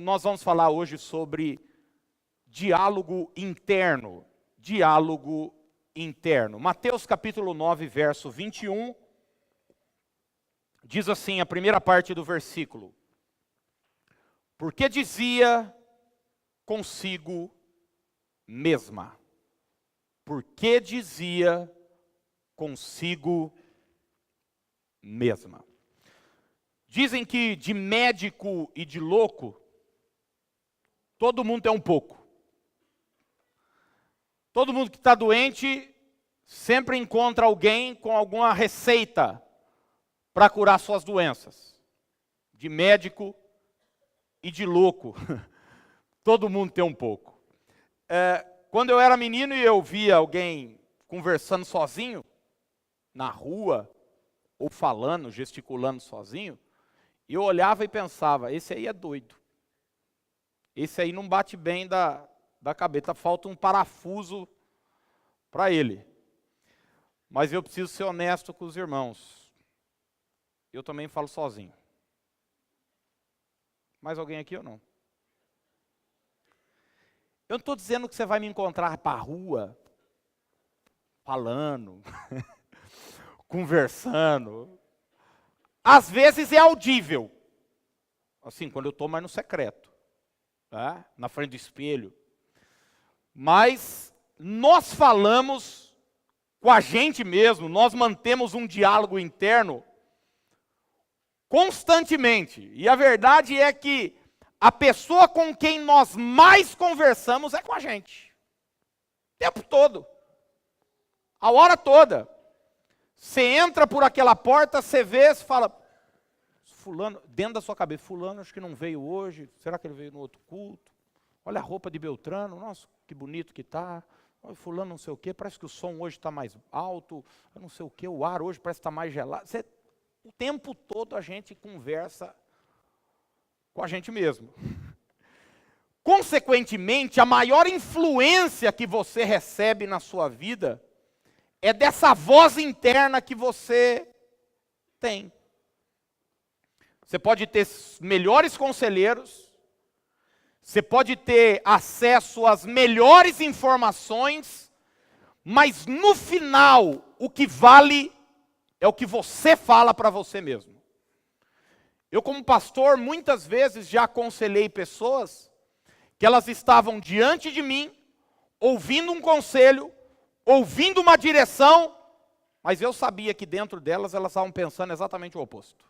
Nós vamos falar hoje sobre diálogo interno. Diálogo interno. Mateus capítulo 9, verso 21, diz assim, a primeira parte do versículo. Porque dizia consigo mesma. Porque dizia consigo mesma. Dizem que de médico e de louco, todo mundo tem um pouco. Todo mundo que está doente sempre encontra alguém com alguma receita para curar suas doenças. De médico e de louco, todo mundo tem um pouco. Quando eu era menino e eu via alguém conversando sozinho, na rua, ou falando, gesticulando sozinho, eu olhava e pensava, esse aí é doido. Esse aí não bate bem da cabeça, falta um parafuso para ele. Mas eu preciso ser honesto com os irmãos. Eu também falo sozinho. Mais alguém aqui ou não? Eu não estou dizendo que você vai me encontrar para a rua, falando, conversando. Às vezes é audível. Assim, quando eu estou mais no secreto. Tá? Na frente do espelho. Mas nós falamos com a gente mesmo, nós mantemos um diálogo interno constantemente. E a verdade é que a pessoa com quem nós mais conversamos é com a gente. O tempo todo. A hora toda. Você entra por aquela porta, você vê, você fala, fulano, dentro da sua cabeça, fulano acho que não veio hoje, será que ele veio no outro culto? Olha a roupa de Beltrano, nossa, que bonito que está. Fulano não sei o quê, parece que o som hoje está mais alto, eu não sei o quê, o ar hoje parece que está mais gelado. O tempo todo a gente conversa com a gente mesmo. Consequentemente, a maior influência que você recebe na sua vida é dessa voz interna que você tem. Você pode ter melhores conselheiros, você pode ter acesso às melhores informações, mas no final, o que vale é o que você fala para você mesmo. Eu, como pastor, muitas vezes já aconselhei pessoas que elas estavam diante de mim, ouvindo um conselho, ouvindo uma direção, mas eu sabia que dentro delas elas estavam pensando exatamente o oposto.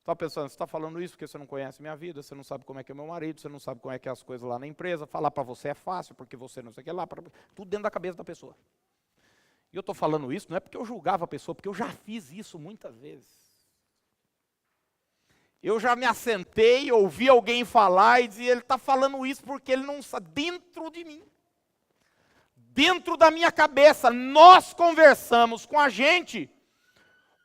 Estava pensando, você está falando isso porque você não conhece minha vida, você não sabe como é que é meu marido, você não sabe como é que é as coisas lá na empresa, falar para você é fácil, porque você não sei o que lá, tudo dentro da cabeça da pessoa. E eu estou falando isso, não é porque eu julgava a pessoa, porque eu já fiz isso muitas vezes. Eu já me assentei, ouvi alguém falar e dizia, ele está falando isso porque ele não sabe, dentro de mim. Dentro da minha cabeça, nós conversamos com a gente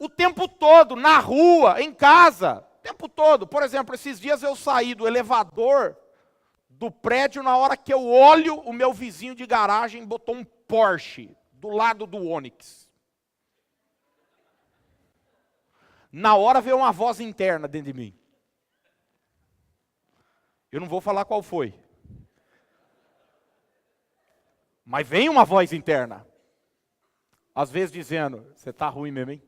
o tempo todo, na rua, em casa, o tempo todo. Por exemplo, esses dias eu saí do elevador do prédio, na hora que eu olho, o meu vizinho de garagem botou um Porsche do lado do Onix. Na hora veio uma voz interna dentro de mim. Eu não vou falar qual foi. Mas vem uma voz interna. Às vezes dizendo, você está ruim mesmo, hein?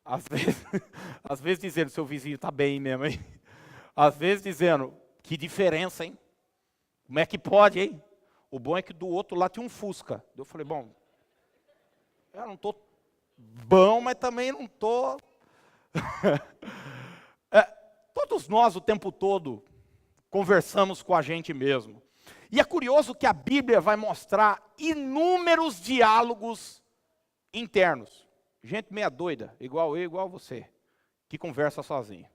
Às vezes dizendo, seu vizinho está bem mesmo, hein? Às vezes dizendo, que diferença, hein? Como é que pode, hein? O bom é que do outro lado tinha um Fusca. Eu falei, bom, eu não estou bom, mas também não estou... Todos nós o tempo todo conversamos com a gente mesmo. E é curioso que a Bíblia vai mostrar inúmeros diálogos internos. Gente meia doida, igual eu, igual você, que conversa sozinho.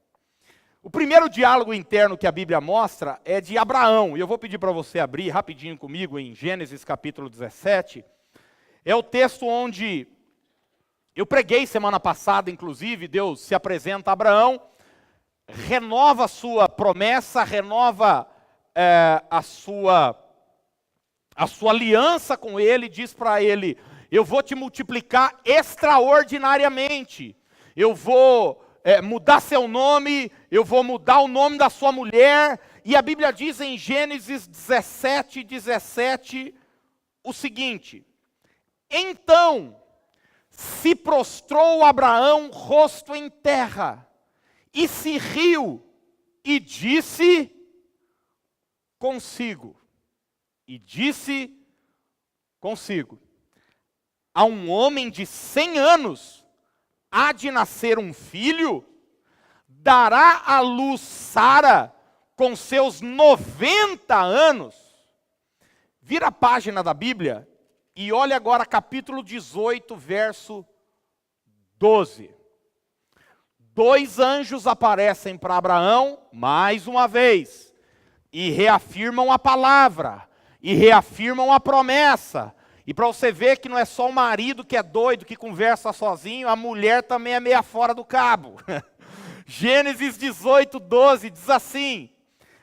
O primeiro diálogo interno que a Bíblia mostra é de Abraão. E eu vou pedir para você abrir rapidinho comigo em Gênesis capítulo 17. É o texto onde eu preguei semana passada, inclusive, Deus se apresenta a Abraão, renova a sua promessa, renova a sua aliança com ele, diz para ele, eu vou te multiplicar extraordinariamente, eu vou mudar seu nome, eu vou mudar o nome da sua mulher. E a Bíblia diz em Gênesis 17:17 o seguinte: então se prostrou Abraão rosto em terra, e se riu, e disse consigo, a um homem de 100 anos há de nascer um filho, dará à luz Sara com seus 90 anos. Vira a página da Bíblia e olha agora capítulo 18, verso 12. 2 anjos aparecem para Abraão, mais uma vez, e reafirmam a palavra, e reafirmam a promessa. E para você ver que não é só o marido que é doido, que conversa sozinho, a mulher também é meia fora do cabo. Gênesis 18, 12 diz assim: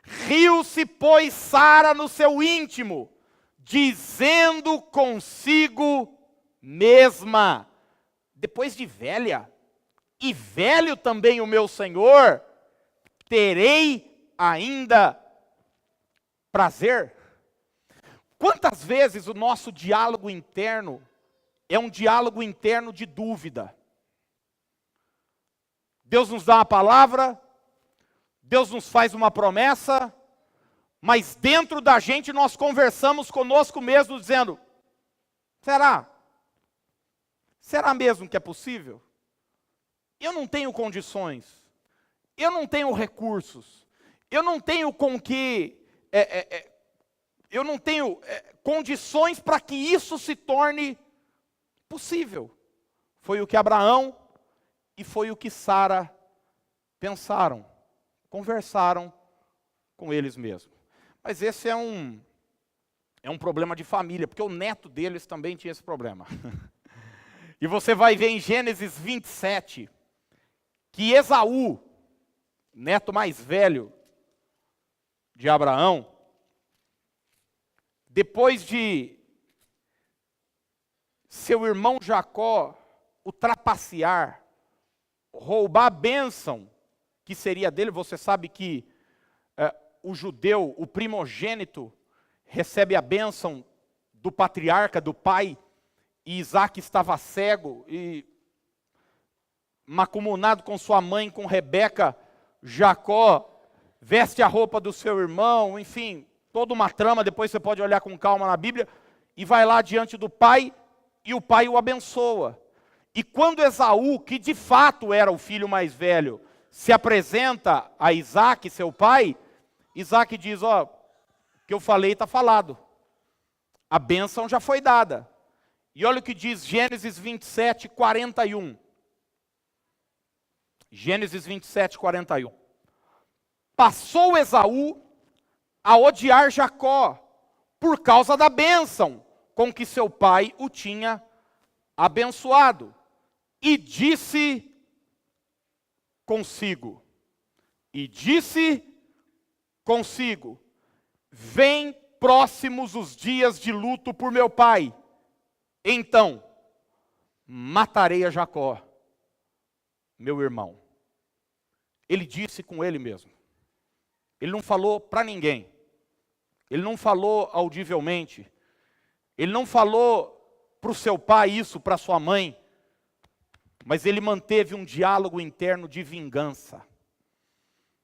riu-se, pois, Sara no seu íntimo, dizendo consigo mesma, depois de velha, e velho também o meu senhor, terei ainda prazer. Quantas vezes o nosso diálogo interno é um diálogo interno de dúvida? Deus nos dá uma palavra, Deus nos faz uma promessa, mas dentro da gente nós conversamos conosco mesmo dizendo: será? Será mesmo que é possível? Eu não tenho condições, eu não tenho recursos, eu não tenho com que... eu não tenho condições para que isso se torne possível. Foi o que Abraão e foi o que Sara pensaram, conversaram com eles mesmos. Mas esse é um problema de família, porque o neto deles também tinha esse problema. E você vai ver em Gênesis 27, que Esaú, neto mais velho de Abraão, depois de seu irmão Jacó o trapacear, roubar a bênção que seria dele, você sabe que o judeu, o primogênito, recebe a bênção do patriarca, do pai, e Isaac estava cego, e macumunado com sua mãe, com Rebeca, Jacó veste a roupa do seu irmão, enfim, toda uma trama, depois você pode olhar com calma na Bíblia, e vai lá diante do pai, e o pai o abençoa. E quando Esaú, que de fato era o filho mais velho, se apresenta a Isaac, seu pai, Isaac diz: ó, o que eu falei está falado, a bênção já foi dada. E olha o que diz Gênesis 27, 41. Gênesis 27, 41. Passou Esaú a odiar Jacó, por causa da bênção com que seu pai o tinha abençoado. E disse consigo, vem próximos os dias de luto por meu pai, então matarei a Jacó, meu irmão. Ele disse com ele mesmo. Ele não falou para ninguém. Ele não falou audivelmente. Ele não falou para o seu pai isso, para sua mãe. Mas ele manteve um diálogo interno de vingança.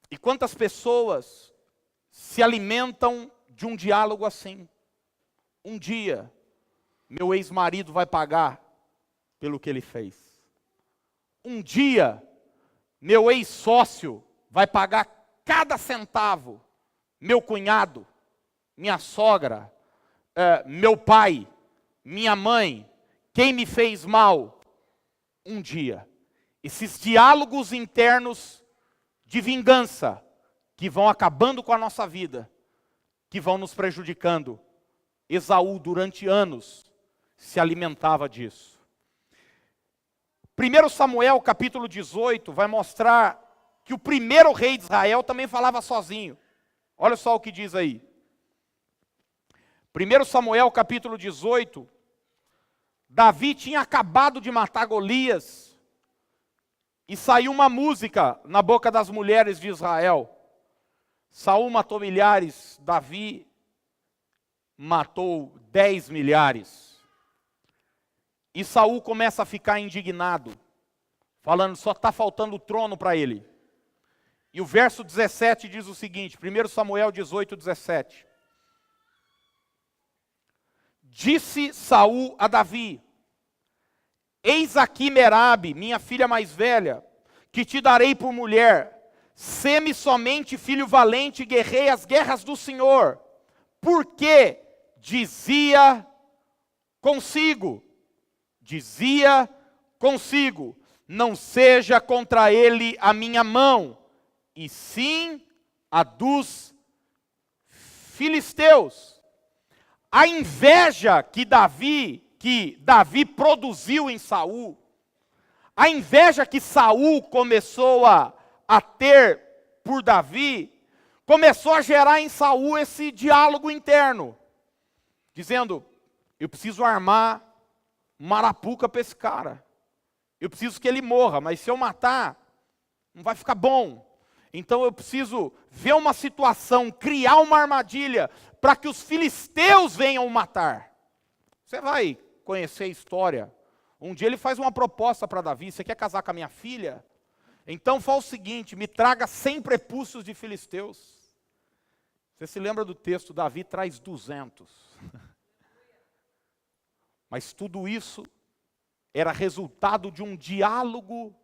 E quantas pessoas se alimentam de um diálogo assim? Um dia, meu ex-marido vai pagar pelo que ele fez. Um dia, meu ex-sócio vai pagar cada centavo. Meu cunhado, minha sogra, meu pai, minha mãe, quem me fez mal. Um dia, esses diálogos internos de vingança, que vão acabando com a nossa vida, que vão nos prejudicando. Esaú, durante anos, se alimentava disso. 1 Samuel, capítulo 18, vai mostrar que o primeiro rei de Israel também falava sozinho. Olha só o que diz aí. 1 Samuel, capítulo 18, Davi tinha acabado de matar Golias, E saiu uma música na boca das mulheres de Israel. Saul matou milhares, Davi matou 10 milhares. E Saul começa a ficar indignado, falando, só está faltando o trono para ele. E o verso 17 diz o seguinte, 1 Samuel 18, 17. Disse Saul a Davi, eis aqui Merabe, minha filha mais velha, que te darei por mulher. Sê-me somente filho valente e guerrei as guerras do Senhor. Porque dizia consigo, não seja contra ele a minha mão, e sim a dos filisteus. A inveja que Davi produziu em Saul, a inveja que Saul começou a ter por Davi, começou a gerar em Saul esse diálogo interno, dizendo, eu preciso armar uma arapuca para esse cara, eu preciso que ele morra, mas se eu matar, não vai ficar bom. Então eu preciso ver uma situação, criar uma armadilha, para que os filisteus venham o matar. Você vai conhecer a história. Um dia ele faz uma proposta para Davi, você quer casar com a minha filha? Então faz o seguinte, me traga 100 prepúcios de filisteus. Você se lembra do texto, Davi traz 200. Mas tudo isso era resultado de um diálogo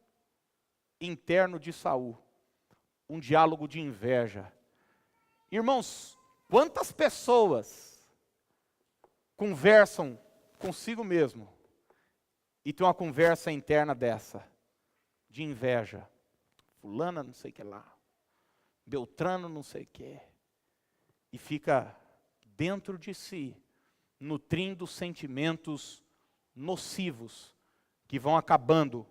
interno de Saul. Um diálogo de inveja. Irmãos, quantas pessoas conversam consigo mesmo e tem uma conversa interna dessa, de inveja? Fulana não sei o que lá, Beltrano não sei o que, e fica dentro de si, nutrindo sentimentos nocivos, que vão acabando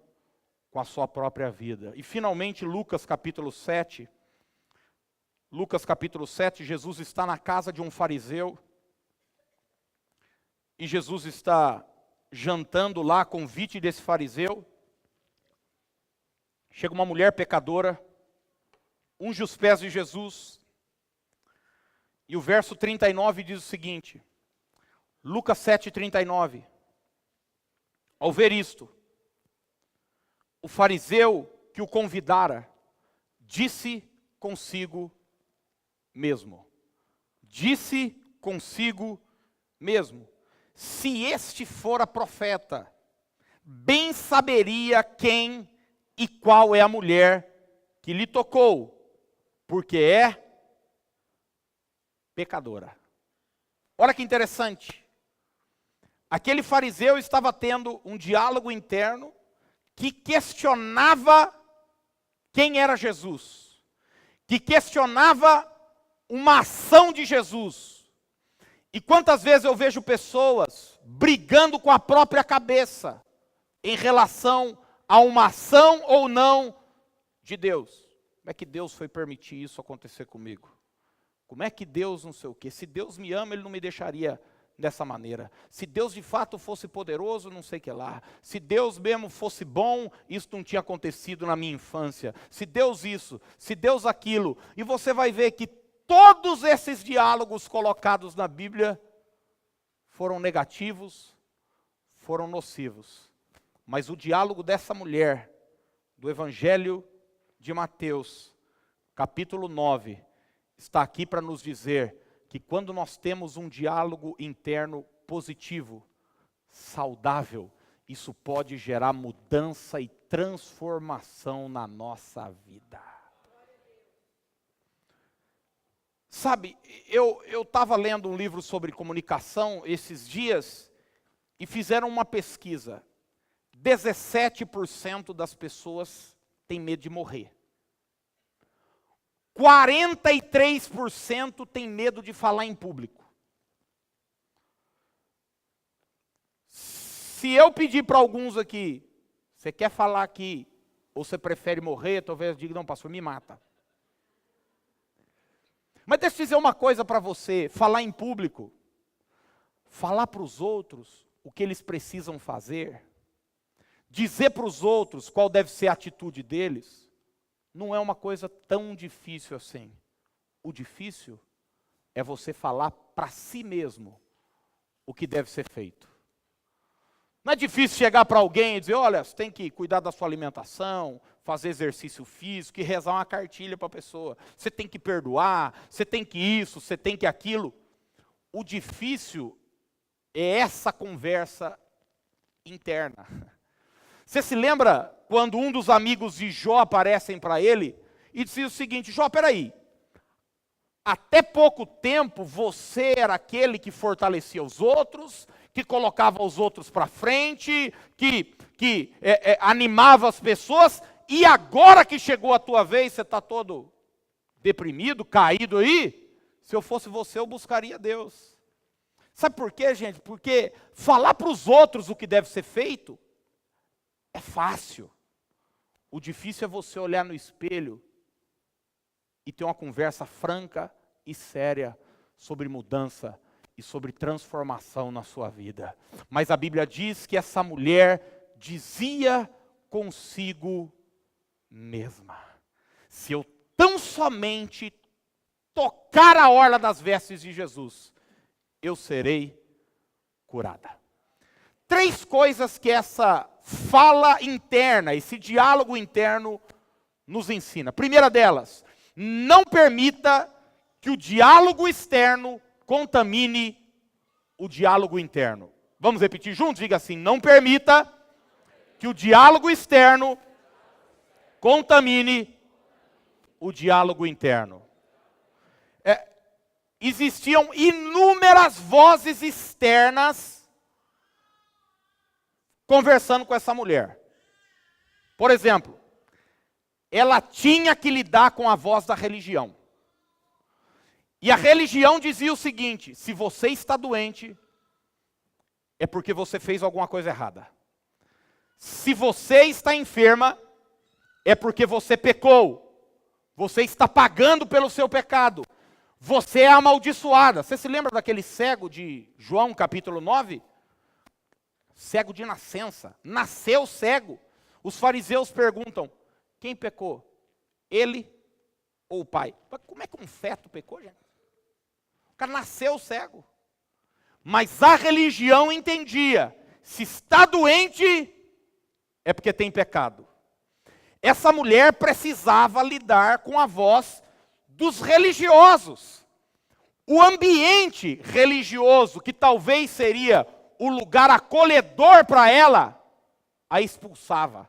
com a sua própria vida. E finalmente Lucas capítulo 7, Jesus está na casa de um fariseu, e Jesus está jantando lá, a convite desse fariseu. Chega uma mulher pecadora, unge os pés de Jesus, e o verso 39 diz o seguinte, Lucas 7, 39, ao ver isto, o fariseu que o convidara, disse consigo mesmo, se este fora profeta, bem saberia quem e qual é a mulher que lhe tocou, porque é pecadora. Olha que interessante. Aquele fariseu estava tendo um diálogo interno que questionava quem era Jesus, que questionava uma ação de Jesus. E quantas vezes eu vejo pessoas brigando com a própria cabeça em relação a uma ação ou não de Deus. Como é que Deus foi permitir isso acontecer comigo? Como é que Deus não sei o quê? Se Deus me ama, Ele não me deixaria dessa maneira. Se Deus de fato fosse poderoso, não sei o que lá. Se Deus mesmo fosse bom, isso não tinha acontecido na minha infância. Se Deus isso, se Deus aquilo. E você vai ver que todos esses diálogos colocados na Bíblia foram negativos, foram nocivos. Mas o diálogo dessa mulher, do Evangelho de Mateus, capítulo 9, está aqui para nos dizer que quando nós temos um diálogo interno positivo, saudável, isso pode gerar mudança e transformação na nossa vida. Sabe, eu estava lendo um livro sobre comunicação esses dias e fizeram uma pesquisa. 17% das pessoas têm medo de morrer. 43% tem medo de falar em público. Se eu pedir para alguns aqui, você quer falar aqui, ou você prefere morrer, talvez eu diga, não, pastor, me mata. Mas deixa eu dizer uma coisa para você, falar em público, falar para os outros o que eles precisam fazer, dizer para os outros qual deve ser a atitude deles, não é uma coisa tão difícil assim. O difícil é você falar para si mesmo o que deve ser feito. Não é difícil chegar para alguém e dizer, olha, você tem que cuidar da sua alimentação, fazer exercício físico e rezar uma cartilha para a pessoa. Você tem que perdoar, você tem que isso, você tem que aquilo. O difícil é essa conversa interna. Você se lembra quando um dos amigos de Jó aparecem para ele e dizia o seguinte, Jó, peraí, até pouco tempo você era aquele que fortalecia os outros, que colocava os outros para frente, que animava as pessoas, e agora que chegou a tua vez, você está todo deprimido, caído aí? Se eu fosse você, eu buscaria Deus. Sabe por quê, gente? Porque falar para os outros o que deve ser feito é fácil. O difícil é você olhar no espelho e ter uma conversa franca e séria sobre mudança e sobre transformação na sua vida. Mas a Bíblia diz que essa mulher dizia consigo mesma: se eu tão somente tocar a orla das vestes de Jesus, eu serei curada. 3 coisas que essa fala interna, esse diálogo interno nos ensina. Primeira delas, não permita que o diálogo externo contamine o diálogo interno. Vamos repetir juntos? Diga assim: não permita que o diálogo externo contamine o diálogo interno. Existiam inúmeras vozes externas conversando com essa mulher. Por exemplo, ela tinha que lidar com a voz da religião. E a religião dizia o seguinte: se você está doente, é porque você fez alguma coisa errada. Se você está enferma, é porque você pecou. Você está pagando pelo seu pecado. Você é amaldiçoada. Você se lembra daquele cego de João capítulo 9? Cego de nascença. Nasceu cego. Os fariseus perguntam: quem pecou? Ele ou o pai? Como é que um feto pecou, gente? O cara nasceu cego. Mas a religião entendia: se está doente, é porque tem pecado. Essa mulher precisava lidar com a voz dos religiosos. O ambiente religioso, que talvez seria o lugar acolhedor para ela, a expulsava,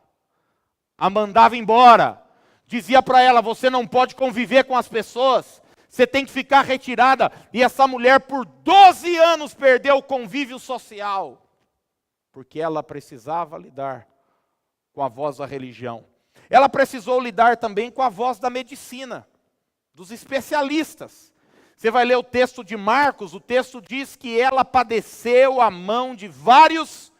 a mandava embora, dizia para ela: você não pode conviver com as pessoas, você tem que ficar retirada. E essa mulher por 12 anos perdeu o convívio social, porque ela precisava lidar com a voz da religião. Ela precisou lidar também com a voz da medicina, dos especialistas. Você vai ler o texto de Marcos, o texto diz que ela padeceu a mão de vários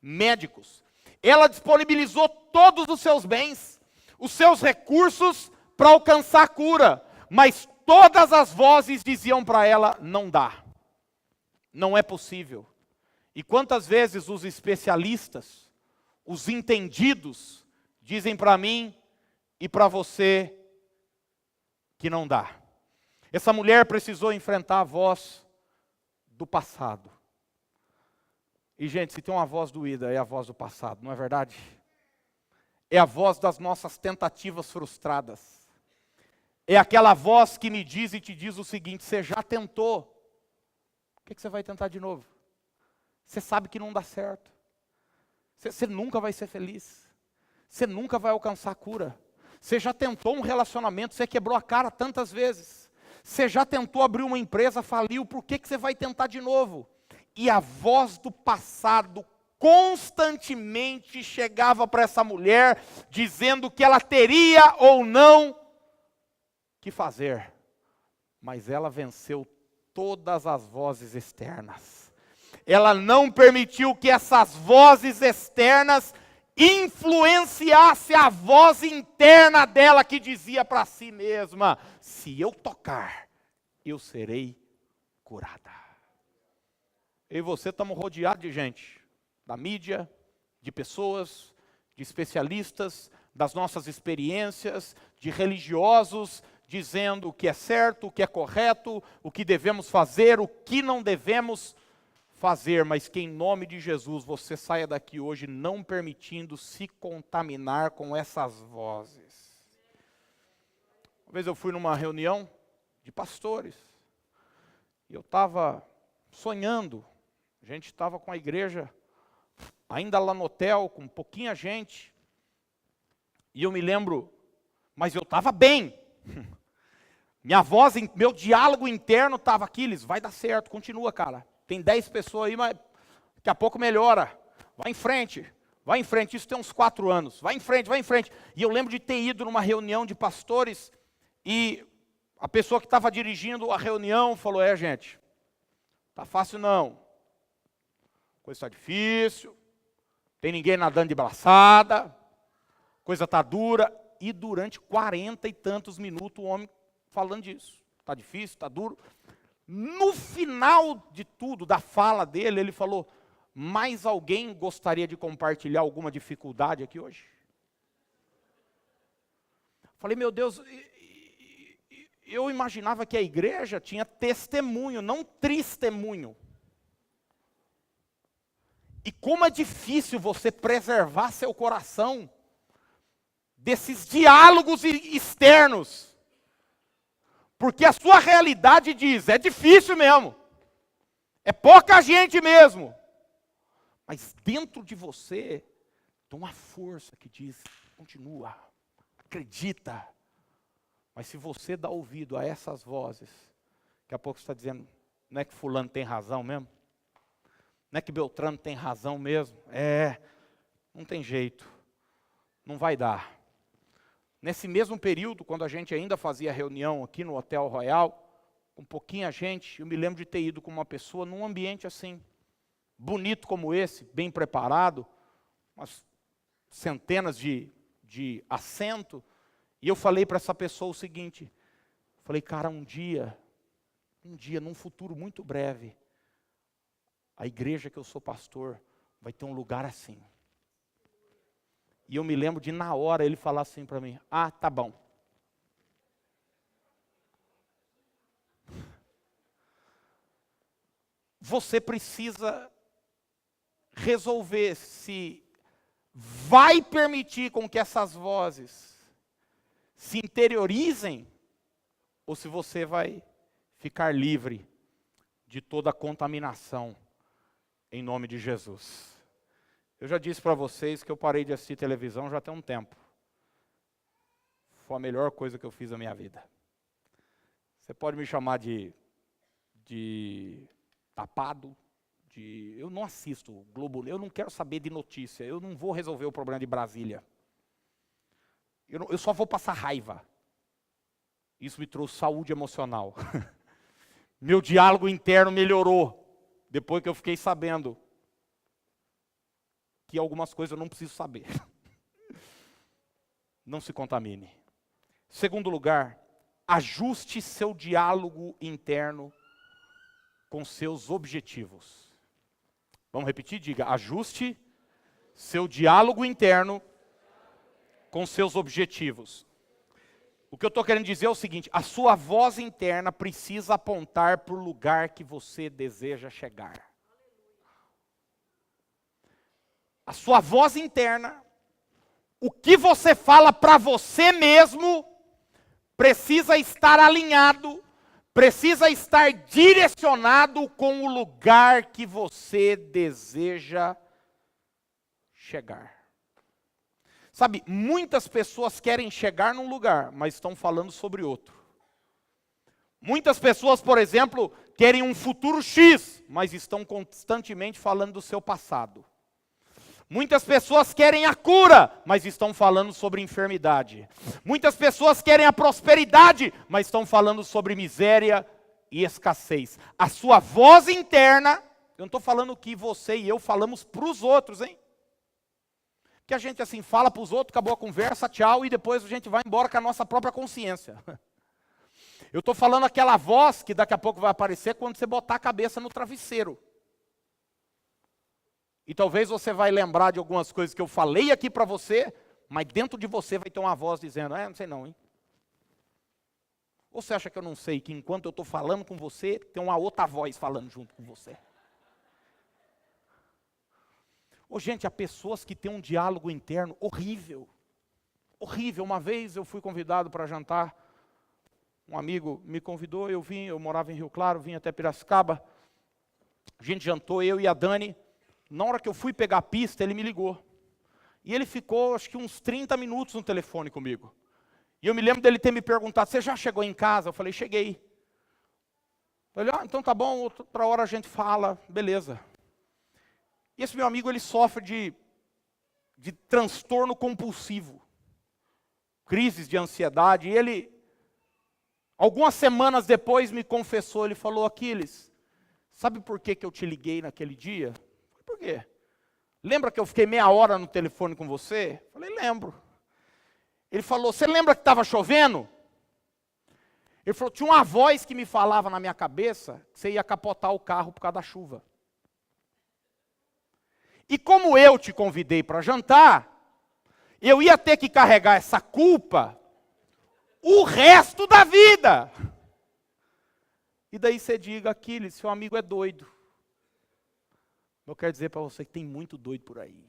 médicos. Ela disponibilizou todos os seus bens, os seus recursos para alcançar a cura, mas todas as vozes diziam para ela: não dá, não é possível. E quantas vezes os especialistas, os entendidos, dizem para mim e para você que não dá. Essa mulher precisou enfrentar a voz do passado. E, gente, se tem uma voz doída, é a voz do passado, não é verdade? É a voz das nossas tentativas frustradas. É aquela voz que me diz e te diz o seguinte: você já tentou, por que você vai tentar de novo? Você sabe que não dá certo. Você nunca vai ser feliz. Você nunca vai alcançar a cura. Você já tentou um relacionamento, você quebrou a cara tantas vezes. Você já tentou abrir uma empresa, faliu, por que você vai tentar de novo? E a voz do passado constantemente chegava para essa mulher, dizendo que ela teria ou não que fazer. Mas ela venceu todas as vozes externas. Ela não permitiu que essas vozes externas influenciasse a voz interna dela, que dizia para si mesma: se eu tocar, eu serei curada. Eu e você estamos rodeados de gente, da mídia, de pessoas, de especialistas, das nossas experiências, de religiosos, dizendo o que é certo, o que é correto, o que devemos fazer, o que não devemos fazer, mas que em nome de Jesus você saia daqui hoje não permitindo se contaminar com essas vozes. Uma vez eu fui numa reunião de pastores, e eu estava sonhando, a gente estava com a igreja ainda lá no hotel, com pouquinha gente, e eu me lembro, mas eu estava bem, minha voz, meu diálogo interno estava, Aquiles, vai dar certo, continua, cara, tem 10 pessoas aí, mas daqui a pouco melhora, vai em frente, isso tem uns 4 anos, vai em frente, e eu lembro de ter ido numa reunião de pastores, e a pessoa que estava dirigindo a reunião falou, gente, tá fácil não, coisa está difícil, tem ninguém nadando de braçada, coisa está dura, e durante 40 e tantos minutos o homem falando disso, está difícil, está duro. No final de tudo, da fala dele, ele falou, mais alguém gostaria de compartilhar alguma dificuldade aqui hoje? Falei, meu Deus, eu imaginava que a igreja tinha testemunho, não testemunho. E como é difícil você preservar seu coração desses diálogos externos. Porque a sua realidade diz, é difícil mesmo. É pouca gente mesmo. Mas dentro de você, tem uma força que diz, continua, acredita. Mas se você dá ouvido a essas vozes, daqui a pouco você está dizendo, não é que fulano tem razão mesmo? Não é que Beltrano tem razão mesmo? Não tem jeito, não vai dar. Nesse mesmo período, quando a gente ainda fazia reunião aqui no Hotel Royal, com pouquinha gente, eu me lembro de ter ido com uma pessoa num ambiente assim, bonito como esse, bem preparado, umas centenas de assentos, e eu falei para essa pessoa o seguinte, falei, cara, um dia, num futuro muito breve, a igreja que eu sou pastor vai ter um lugar assim. E eu me lembro de na hora ele falar assim para mim, tá bom. Você precisa resolver se vai permitir com que essas vozes se interiorizem ou se você vai ficar livre de toda a contaminação em nome de Jesus. Eu já disse para vocês que eu parei de assistir televisão já tem um tempo. Foi a melhor coisa que eu fiz na minha vida. Você pode me chamar de tapado, eu não assisto Globo, eu não quero saber de notícia, eu não vou resolver o problema de Brasília. Eu só vou passar raiva. Isso me trouxe saúde emocional. Meu diálogo interno melhorou, depois que eu fiquei sabendo que algumas coisas eu não preciso saber. Não se contamine. Segundo lugar, ajuste seu diálogo interno com seus objetivos. Vamos repetir? Diga, ajuste seu diálogo interno com seus objetivos. O que eu estou querendo dizer é o seguinte, a sua voz interna precisa apontar para o lugar que você deseja chegar. A sua voz interna, o que você fala para você mesmo, precisa estar alinhado, precisa estar direcionado com o lugar que você deseja chegar. Sabe, muitas pessoas querem chegar num lugar, mas estão falando sobre outro. Muitas pessoas, por exemplo, querem um futuro X, mas estão constantemente falando do seu passado. Muitas pessoas querem a cura, mas estão falando sobre enfermidade. Muitas pessoas querem a prosperidade, mas estão falando sobre miséria e escassez. A sua voz interna, eu não estou falando o que você e eu falamos para os outros, hein? Que a gente assim fala para os outros, acabou a conversa, tchau, e depois a gente vai embora com a nossa própria consciência. Eu estou falando aquela voz que daqui a pouco vai aparecer quando você botar a cabeça no travesseiro. E talvez você vai lembrar de algumas coisas que eu falei aqui para você, mas dentro de você vai ter uma voz dizendo, não sei não, hein? Ou você acha que eu não sei que enquanto eu estou falando com você, tem uma outra voz falando junto com você? Gente, há pessoas que têm um diálogo interno horrível. Horrível. Uma vez eu fui convidado para jantar, um amigo me convidou, eu morava em Rio Claro, vim até Piracicaba. A gente jantou, eu e a Dani. Na hora que eu fui pegar a pista, ele me ligou. E ele ficou, acho que uns 30 minutos no telefone comigo. E eu me lembro dele ter me perguntado, você já chegou em casa? Eu falei, cheguei. Ele, então tá bom, outra hora a gente fala, beleza. E esse meu amigo, ele sofre de transtorno compulsivo. Crises de ansiedade. E ele, algumas semanas depois, me confessou, ele falou, Aquiles, sabe por que eu te liguei naquele dia? Por quê? Lembra que eu fiquei meia hora no telefone com você? Eu falei, lembro. Ele falou, você lembra que estava chovendo? Ele falou, tinha uma voz que me falava na minha cabeça que você ia capotar o carro por causa da chuva. E como eu te convidei para jantar, eu ia ter que carregar essa culpa o resto da vida. E daí você diga, Aquiles, seu amigo é doido. Eu quero dizer para você que tem muito doido por aí.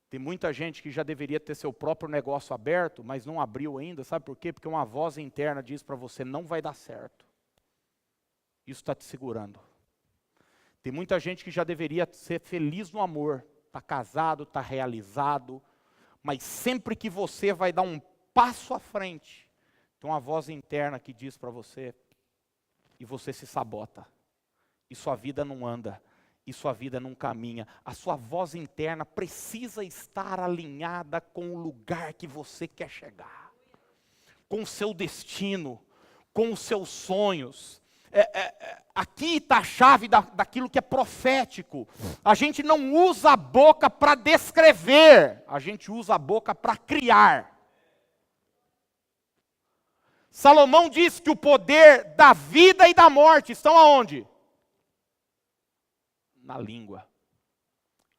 Tem muita gente que já deveria ter seu próprio negócio aberto, mas não abriu ainda. Sabe por quê? Porque uma voz interna diz para você, não vai dar certo. Isso está te segurando. Tem muita gente que já deveria ser feliz no amor. Está casado, está realizado. Mas sempre que você vai dar um passo à frente, tem uma voz interna que diz para você, e você se sabota. E sua vida não anda. E sua vida não caminha. A sua voz interna precisa estar alinhada com o lugar que você quer chegar. Com o seu destino. Com os seus sonhos. Aqui está a chave daquilo que é profético. A gente não usa a boca para descrever. A gente usa a boca para criar. Salomão diz que o poder da vida e da morte estão aonde? Na língua.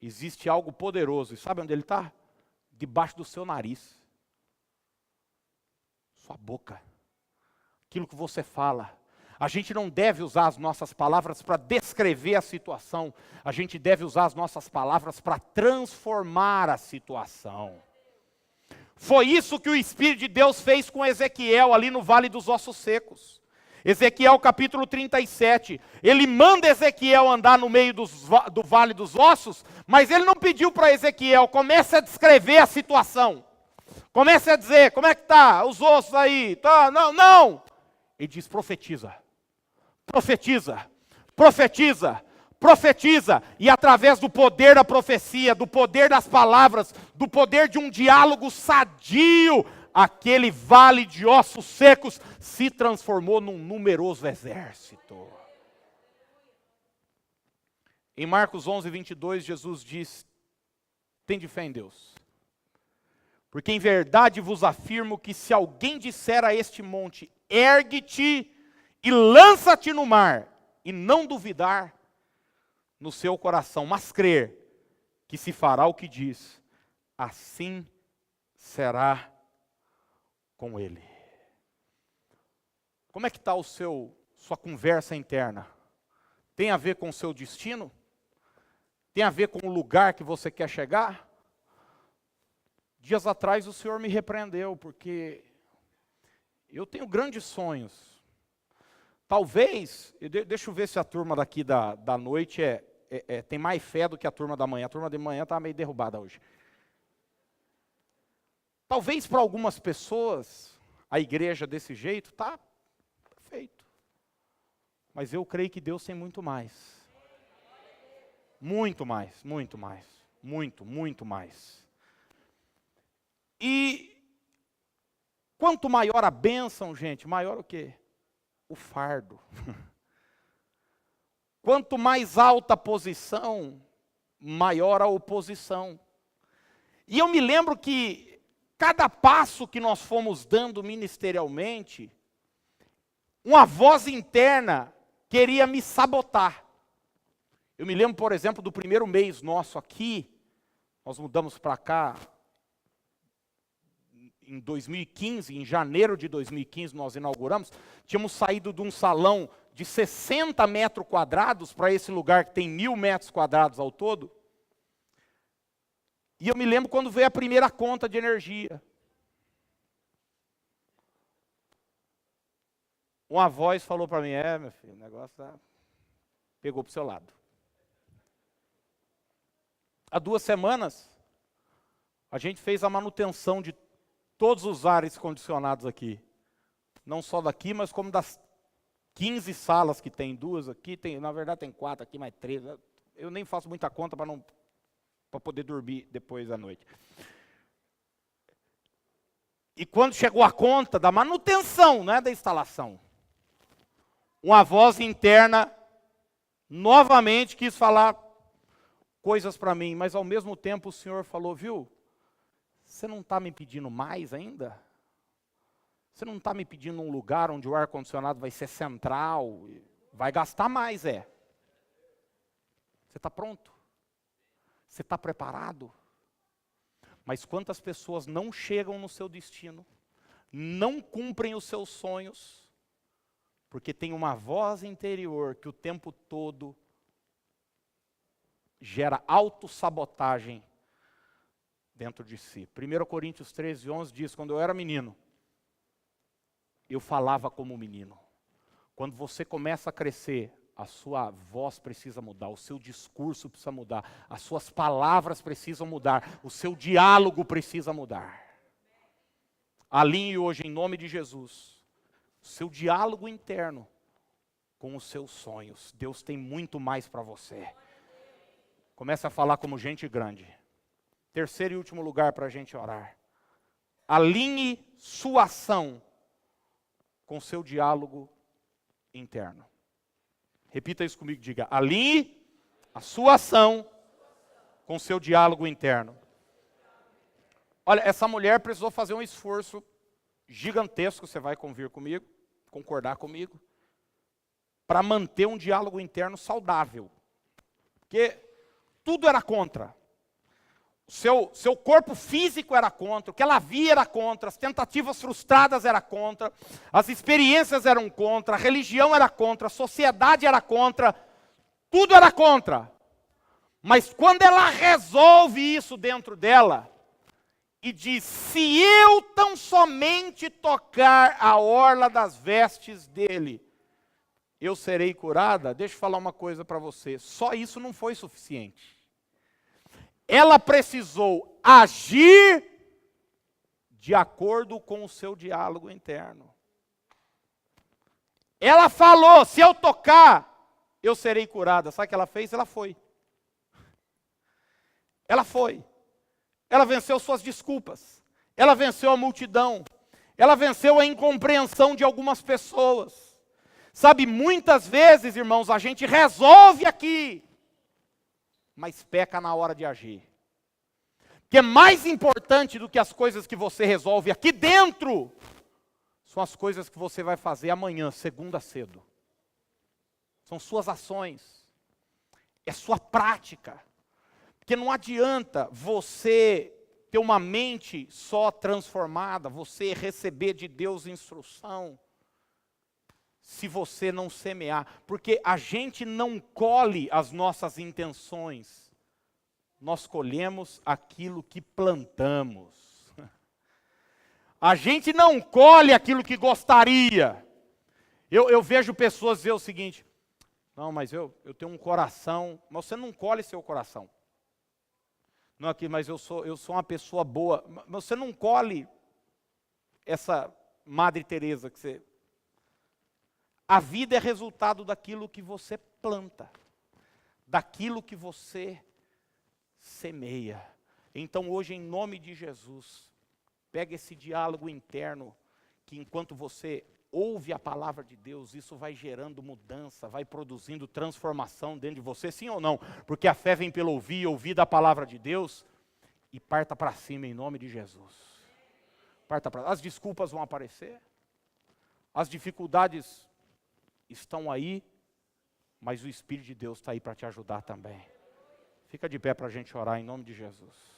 Existe algo poderoso. E sabe onde ele está? Debaixo do seu nariz. Sua boca. Aquilo que você fala. A gente não deve usar as nossas palavras para descrever a situação. A gente deve usar as nossas palavras para transformar a situação. Foi isso que o Espírito de Deus fez com Ezequiel ali no Vale dos Ossos Secos. Ezequiel capítulo 37, ele manda Ezequiel andar no meio do Vale dos Ossos, mas ele não pediu para Ezequiel, comece a descrever a situação. Comece a dizer, como é que está os ossos aí? Tá, não. Ele diz, profetiza, profetiza, profetiza, profetiza. E através do poder da profecia, do poder das palavras, do poder de um diálogo sadio, aquele vale de ossos secos se transformou num numeroso exército. Em Marcos 11, 22, Jesus diz, tende fé em Deus. Porque em verdade vos afirmo que se alguém disser a este monte, ergue-te e lança-te no mar, e não duvidar no seu coração, mas crer que se fará o que diz, assim será com ele. Como é que está sua conversa interna? Tem a ver com o seu destino? Tem a ver com o lugar que você quer chegar? Dias atrás o Senhor me repreendeu, porque eu tenho grandes sonhos. Talvez, deixa eu ver se a turma daqui da noite tem mais fé do que a turma da manhã. A turma de manhã está meio derrubada hoje. Talvez para algumas pessoas, a igreja desse jeito está perfeito. Mas eu creio que Deus tem muito mais. Muito mais, muito mais. Muito mais. E quanto maior a bênção, gente, maior o quê? O fardo. Quanto mais alta a posição, maior a oposição. E eu me lembro que cada passo que nós fomos dando ministerialmente, uma voz interna queria me sabotar. Eu me lembro, por exemplo, do primeiro mês nosso aqui, nós mudamos para cá em 2015, em janeiro de 2015 nós inauguramos, tínhamos saído de um salão de 60 metros quadrados para esse lugar que tem 1.000 metros quadrados ao todo. E eu me lembro quando veio a primeira conta de energia. Uma voz falou para mim, meu filho, o negócio pegou para o seu lado. Há 2 semanas, a gente fez a manutenção de todos os ares condicionados aqui. Não só daqui, mas como das 15 salas que tem, 2 aqui, na verdade tem 4 aqui, mais 3. Eu nem faço muita conta para poder dormir depois da noite. E quando chegou a conta da manutenção, não é da instalação, uma voz interna novamente quis falar coisas para mim, mas ao mesmo tempo o Senhor falou, viu, você não está me pedindo mais ainda? Você não está me pedindo um lugar onde o ar-condicionado vai ser central, vai gastar mais, Você está pronto? Você está preparado? Mas quantas pessoas não chegam no seu destino, não cumprem os seus sonhos, porque tem uma voz interior que o tempo todo gera autossabotagem dentro de si. 1 Coríntios 13:11 diz, quando eu era menino, eu falava como menino. Quando você começa a crescer, a sua voz precisa mudar, o seu discurso precisa mudar, as suas palavras precisam mudar, o seu diálogo precisa mudar. Alinhe hoje, em nome de Jesus, o seu diálogo interno com os seus sonhos. Deus tem muito mais para você. Comece a falar como gente grande. Terceiro e último lugar para a gente orar. Alinhe sua ação com seu diálogo interno. Repita isso comigo, diga, alinhe a sua ação com seu diálogo interno. Olha, essa mulher precisou fazer um esforço gigantesco, você vai concordar comigo, para manter um diálogo interno saudável. Porque tudo era contra. Seu corpo físico era contra, o que ela via era contra, as tentativas frustradas eram contra, as experiências eram contra, a religião era contra, a sociedade era contra, tudo era contra. Mas quando ela resolve isso dentro dela, e diz, se eu tão somente tocar a orla das vestes dele, eu serei curada. Deixa eu falar uma coisa para você, só isso não foi suficiente. Ela precisou agir de acordo com o seu diálogo interno. Ela falou, se eu tocar, eu serei curada. Sabe o que ela fez? Ela foi. Ela foi. Ela venceu suas desculpas. Ela venceu a multidão. Ela venceu a incompreensão de algumas pessoas. Sabe, muitas vezes, irmãos, a gente resolve aqui, mas peca na hora de agir. Porque mais importante do que as coisas que você resolve aqui dentro, são as coisas que você vai fazer amanhã, segunda cedo. São suas ações. É sua prática. Porque não adianta você ter uma mente só transformada, você receber de Deus instrução, se você não semear. Porque a gente não colhe as nossas intenções, nós colhemos aquilo que plantamos. A gente não colhe aquilo que gostaria. Eu vejo pessoas dizer o seguinte, não, mas eu tenho um coração, mas você não colhe seu coração. Não aqui, mas eu sou uma pessoa boa. Mas você não colhe essa Madre Teresa que você... A vida é resultado daquilo que você planta, daquilo que você semeia. Então hoje, em nome de Jesus, pega esse diálogo interno, que enquanto você ouve a palavra de Deus, isso vai gerando mudança, vai produzindo transformação dentro de você, sim ou não? Porque a fé vem pelo ouvir, e ouvir da palavra de Deus, e parta para cima em nome de Jesus. Parta para... As desculpas vão aparecer, as dificuldades estão aí, mas o Espírito de Deus está aí para te ajudar também. Fica de pé para a gente orar em nome de Jesus.